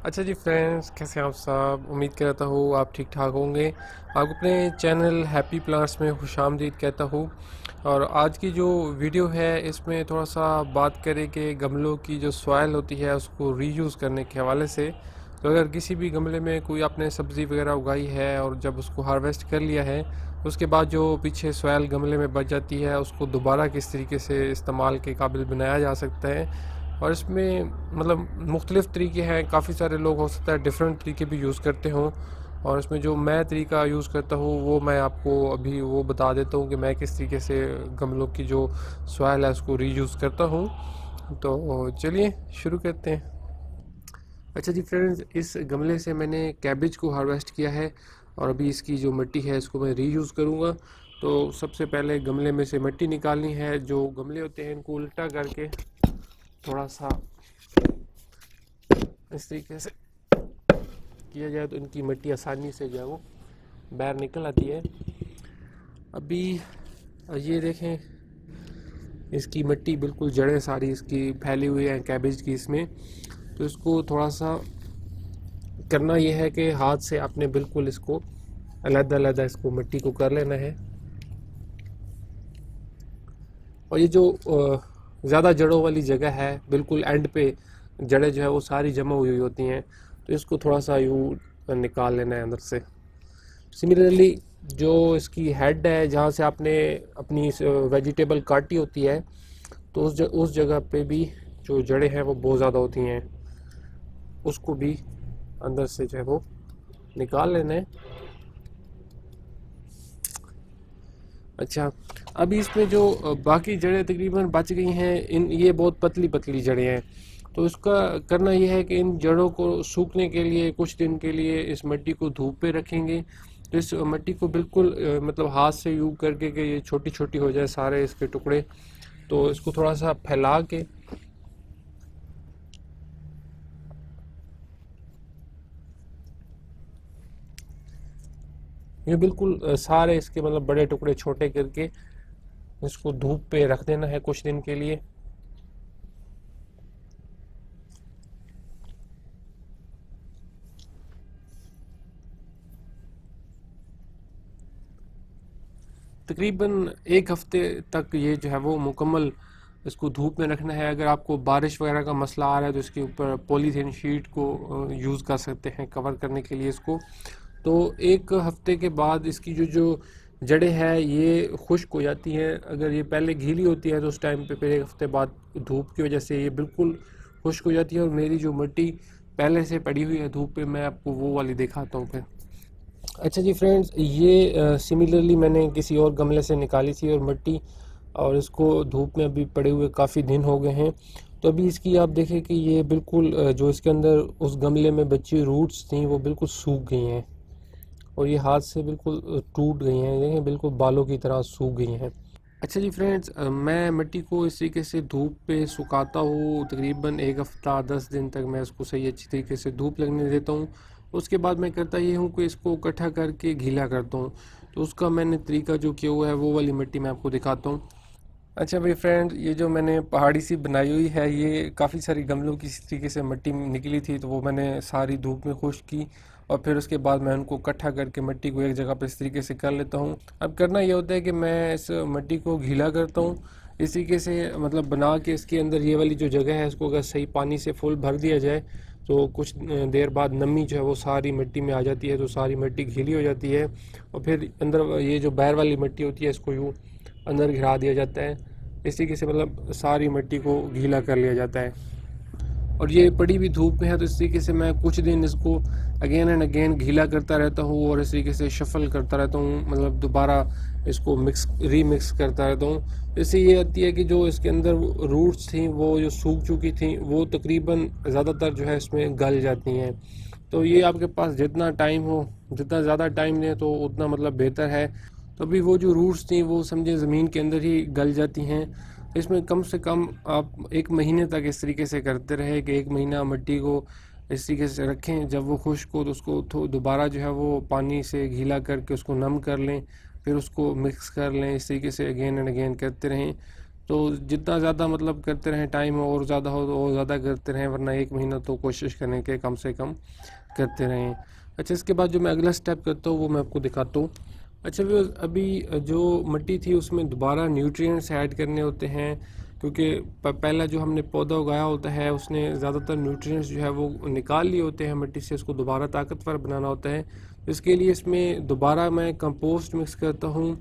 अच्छा जी फ्रेंड्स, कैसे हैं आप सब। उम्मीद करता हूँ आप ठीक ठाक होंगे। आपको अपने चैनल हैप्पी प्लांट्स में खुशामदीद कहता हूँ। और आज की जो वीडियो है इसमें थोड़ा सा बात करें कि गमलों की जो सॉइल होती है उसको रीयूज़ करने के हवाले से। तो अगर किसी भी गमले में कोई आपने सब्ज़ी वगैरह उगाई है और जब उसको हार्वेस्ट कर लिया है, उसके बाद जो पीछे सॉइल गमले में बच जाती है उसको दोबारा किस तरीके से इस्तेमाल के काबिल बनाया जा सकता है। और इसमें मतलब मुख्तलिफ़ तरीके हैं। काफ़ी सारे लोग हो सकता है डिफरेंट तरीके भी यूज़ करते हों। और इसमें जो मैं तरीका यूज़ करता हूँ वो मैं आपको अभी वो बता देता हूँ कि मैं किस तरीके से गमलों की जो सॉइल है उसको रीयूज़ करता हूँ। तो चलिए शुरू करते हैं। अच्छा जी फ्रेंड्स, इस गमले से मैंने कैबेज को हार्वेस्ट किया है और अभी इसकी जो मिट्टी है इसको मैं रीयूज़ करूँगा। तो सबसे पहले गमले में से मिट्टी निकालनी है। जो गमले होते हैं इनको उल्टा करके थोड़ा सा इस तरीके से किया जाए तो इनकी मिट्टी आसानी से जो है वो बाहर निकल आती है। अभी ये देखें, इसकी मिट्टी बिल्कुल जड़ें सारी इसकी फैली हुई हैं कैबेज की इसमें। तो इसको थोड़ा सा करना यह है कि हाथ से आपने बिल्कुल इसको अलग-अलग इसको मिट्टी को कर लेना है। और ये जो ज़्यादा जड़ों वाली जगह है बिल्कुल एंड पे जड़ें जो है वो सारी जमा हुई होती हैं, तो इसको थोड़ा सा यूँ निकाल लेना है अंदर से। सिमिलरली जो इसकी हेड है जहाँ से आपने अपनी वेजिटेबल काटी होती है, तो उस जगह पे भी जो जड़ें हैं वो बहुत ज़्यादा होती हैं, उसको भी अंदर से जो है वो निकाल लेना है। अच्छा, अभी इसमें जो बाकी जड़ें तकरीबन बच गई हैं, इन ये बहुत पतली पतली जड़ें हैं। तो इसका करना यह है कि इन जड़ों को सूखने के लिए कुछ दिन के लिए इस मिट्टी को धूप पे रखेंगे। तो इस मिट्टी को बिल्कुल मतलब हाथ से यूँ करके कि ये छोटी छोटी हो जाए सारे इसके टुकड़े। तो इसको थोड़ा सा फैला के ये बिल्कुल सारे इसके मतलब बड़े टुकड़े छोटे करके इसको धूप पे रख देना है कुछ दिन के लिए। तकरीबन एक हफ्ते तक ये जो है वो मुकम्मल इसको धूप में रखना है। अगर आपको बारिश वगैरह का मसला आ रहा है तो इसके ऊपर पॉलीथीन शीट को यूज़ कर सकते हैं कवर करने के लिए इसको। तो एक हफ्ते के बाद इसकी जो जो जड़ें हैं ये खुश्क हो जाती हैं। अगर ये पहले गीली होती है तो उस टाइम पे फिर एक हफ्ते बाद धूप की वजह से ये बिल्कुल खुश्क हो जाती है। और मेरी जो मिट्टी पहले से पड़ी हुई है धूप पे, मैं आपको वो वाली दिखाता हूँ फिर। अच्छा जी फ्रेंड्स, ये सिमिलरली मैंने किसी और गमले से निकाली थी और मिट्टी, और इसको धूप में अभी पड़े हुए काफ़ी दिन हो गए हैं। तो अभी इसकी आप देखें कि ये बिल्कुल जो इसके अंदर उस गमले में बची रूट्स थी वो बिल्कुल सूख गई हैं और ये हाथ से बिल्कुल टूट गई हैं। देखें बिल्कुल बालों की तरह सूख गई हैं। अच्छा जी फ्रेंड्स, मैं मिट्टी को इस तरीके से धूप पे सुखाता हूँ। तकरीबन एक हफ़्ता 10 दिन तक मैं इसको सही अच्छी तरीके से धूप लगने देता हूँ। उसके बाद मैं करता ये हूँ कि इसको इकट्ठा करके गीला करता हूँ। तो उसका मैंने तरीका जो किया हुआ है वो वाली मिट्टी मैं आपको दिखाता हूँ। अच्छा भाई फ्रेंड, ये जो मैंने पहाड़ी सी बनाई हुई है ये काफ़ी सारी गमलों की इस तरीके से मिट्टी निकली थी, तो वो मैंने सारी धूप में खुश्क की और फिर उसके बाद मैं उनको इकट्ठा करके मिट्टी को एक जगह पर इस तरीके से कर लेता हूँ। अब करना ये होता है कि मैं इस मिट्टी को गीला करता हूँ इस तरीके से, मतलब बना के इसके अंदर ये वाली जो जगह है इसको अगर सही पानी से फुल भर दिया जाए तो कुछ देर बाद नमी जो है वो सारी मिट्टी में आ जाती है, तो सारी मिट्टी गीली हो जाती है। और फिर अंदर ये जो बाहर वाली मिट्टी होती है इसको यूँ अंदर गिरा दिया जाता है। इस तरीके से मतलब सारी मिट्टी को गीला कर लिया जाता है। और ये पड़ी भी धूप में है तो इस तरीके से मैं कुछ दिन इसको अगेन एंड अगेन गीला करता रहता हूँ और इस तरीके से शफल करता रहता हूँ, मतलब दोबारा इसको रीमिक्स करता रहता हूँ। इससे ये आती है कि जो इसके अंदर रूट्स थी वो जो सूख चुकी थी वो तकरीबन ज़्यादातर जो है इसमें गल जाती हैं। तो ये आपके पास जितना टाइम हो, जितना ज़्यादा टाइम लें तो उतना मतलब बेहतर है। तो अभी वो जो रूट्स थी वो समझे ज़मीन के अंदर ही गल जाती हैं। इसमें कम से कम आप 1 महीने तक इस तरीके से करते रहे कि 1 महीना मिट्टी को इस तरीके से रखें। जब वो खुश्क हो तो उसको दोबारा जो है वो पानी से गीला करके उसको नम कर लें, फिर उसको मिक्स कर लें। इस तरीके से अगेन एंड अगेन करते रहें। तो जितना ज़्यादा मतलब करते रहें, टाइम और ज़्यादा हो तो और ज़्यादा करते रहें, वरना 1 महीना तो कोशिश करें कि कम से कम करते रहें। अच्छा, इसके बाद जो मैं अगला स्टेप करता हूँ वो मैं आपको दिखाता हूँ। अच्छा व्यूअर्स, अभी जो मिट्टी थी उसमें दोबारा न्यूट्रिएंट्स ऐड करने होते हैं, क्योंकि पहला जो हमने पौधा उगाया होता है उसने ज़्यादातर न्यूट्रिएंट्स जो है वो निकाल लिए होते हैं मिट्टी से, उसको दोबारा ताकतवर बनाना होता है। तो इसके लिए इसमें दोबारा मैं कंपोस्ट मिक्स करता हूँ,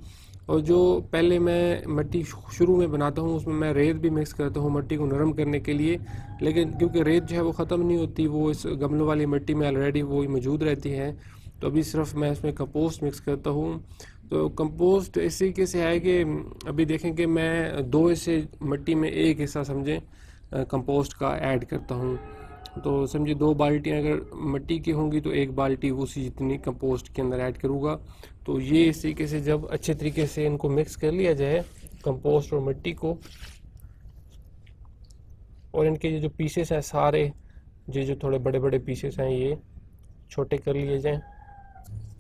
और जो पहले मैं मिट्टी शुरू में बनाता हूँ उसमें मैं रेत भी मिक्स करता हूँ मिट्टी को नरम करने के लिए। लेकिन क्योंकि रेत जो है वो ख़त्म नहीं होती, वो इस गमलों वाली मिट्टी में ऑलरेडी वो मौजूद रहती है, तो अभी सिर्फ मैं इसमें कंपोस्ट मिक्स करता हूँ। तो कंपोस्ट इस तरीके से है कि अभी देखें कि मैं 2 हिस्से मिट्टी में 1 हिस्सा समझें कंपोस्ट का ऐड करता हूँ। तो समझिए 2 बाल्टियाँ अगर मिट्टी की होंगी तो 1 बाल्टी उसी जितनी कंपोस्ट के अंदर ऐड करूँगा। तो ये इस तरीके से जब अच्छे तरीके से इनको मिक्स कर लिया जाए, कंपोस्ट और मिट्टी को, और इनके ये जो पीसेस हैं सारे, ये जो थोड़े बड़े बड़े पीसेस हैं ये छोटे कर लिए जाएं।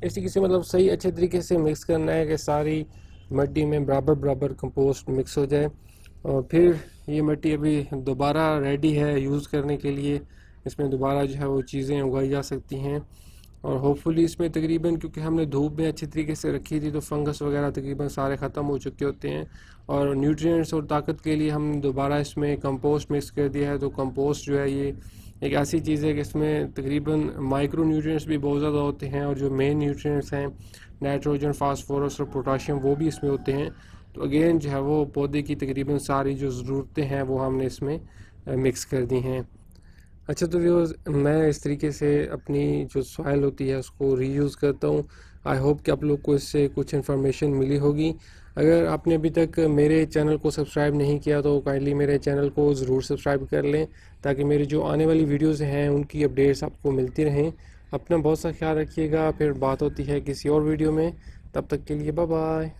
इस तरीके से मतलब सही अच्छे तरीके से मिक्स करना है कि सारी मिट्टी में बराबर बराबर कंपोस्ट मिक्स हो जाए। और फिर ये मिट्टी अभी दोबारा रेडी है यूज़ करने के लिए, इसमें दोबारा जो है वो चीज़ें उगाई जा सकती हैं। और होपफुली इसमें तकरीबन, क्योंकि हमने धूप में अच्छी तरीके से रखी थी तो फंगस वगैरह तकरीबन सारे ख़त्म हो चुके होते हैं, और न्यूट्रिएंट्स और ताकत के लिए हम दोबारा इसमें कंपोस्ट मिक्स कर दिया है। तो कंपोस्ट जो है ये एक ऐसी चीज़ है कि इसमें तकरीबन माइक्रो न्यूट्रिएंट्स भी बहुत ज़्यादा होते हैं, और जो मेन न्यूट्रिएंट्स हैं नाइट्रोजन, फास्फोरस और पोटाशियम वो भी इसमें होते हैं। तो अगेन जो है वो पौधे की तकरीबन सारी जो ज़रूरतें हैं वो हमने इसमें मिक्स कर दी हैं। अच्छा, तो व्यूअर्स, मैं इस तरीके से अपनी जो सॉइल होती है उसको रीयूज़ करता हूँ। आई होप कि आप लोग को इससे कुछ इन्फॉर्मेशन मिली होगी। अगर आपने अभी तक मेरे चैनल को सब्सक्राइब नहीं किया तो काइंडली मेरे चैनल को ज़रूर सब्सक्राइब कर लें, ताकि मेरी जो आने वाली वीडियोज़ हैं उनकी अपडेट्स आपको मिलती रहें। अपना बहुत सा ख्याल रखिएगा, फिर बात होती है किसी और वीडियो में, तब तक के लिए बाय बाय।